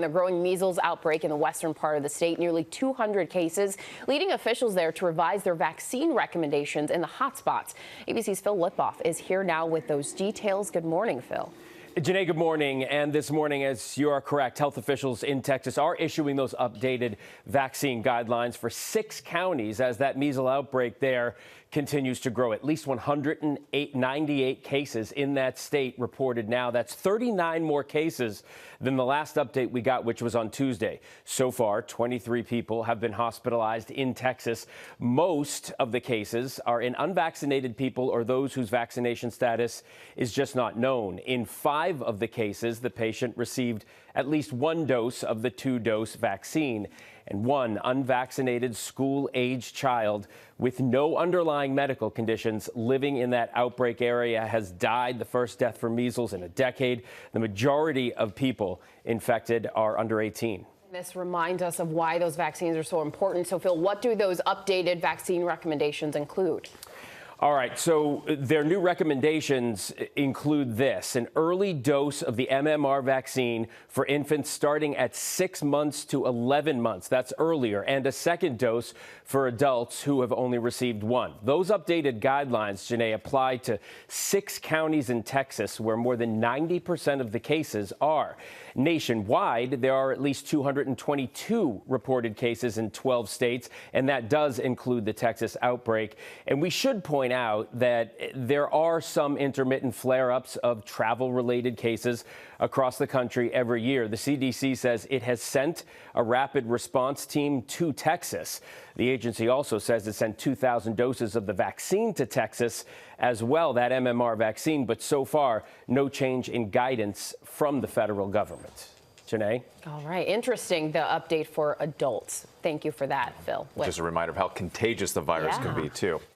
The growing measles outbreak in the western part of the state, nearly 200 cases, leading officials there to revise their vaccine recommendations in the hotspots. ABC's Phil Lipoff is here now with those details. Good morning, Phil. Janae, good morning. And this morning, as you are correct, health officials in Texas are issuing those updated vaccine guidelines for 6 counties as that measles outbreak there continues to grow. At least 198 cases in that state reported now. That's 39 more cases than the last update we got, which was on Tuesday. So far, 23 people have been hospitalized in Texas. Most of the cases are in unvaccinated people or those whose vaccination status is just not known. In 5 of the cases, the patient received at least 1 dose of the 2-dose vaccine, and 1 unvaccinated school-age child with no underlying medical conditions living in that outbreak area has died, the first death for measles in a decade. The majority of people infected are under 18. This reminds us of why those vaccines are so important. So, Phil, what do those updated vaccine recommendations include? All right, so their new recommendations include this: an early dose of the MMR vaccine for infants starting at 6 months to 11 months. That's earlier. And a second dose for adults who have only received 1. Those updated guidelines, Janae, apply to 6 counties in Texas where more than 90% of the cases are. Nationwide, there are at least 222 reported cases in 12 states, and that does include the Texas outbreak. And we should point out that there are some intermittent flare-ups of travel-related cases across the country every year. The CDC says it has sent a rapid response team to Texas. The agency also says it sent 2,000 doses of the vaccine to Texas as well, that MMR vaccine, but so far, no change in guidance from the federal government. Janae? All right. Interesting, the update for adults. Thank you for that, Phil. Just a reminder of how contagious the virus can be, too.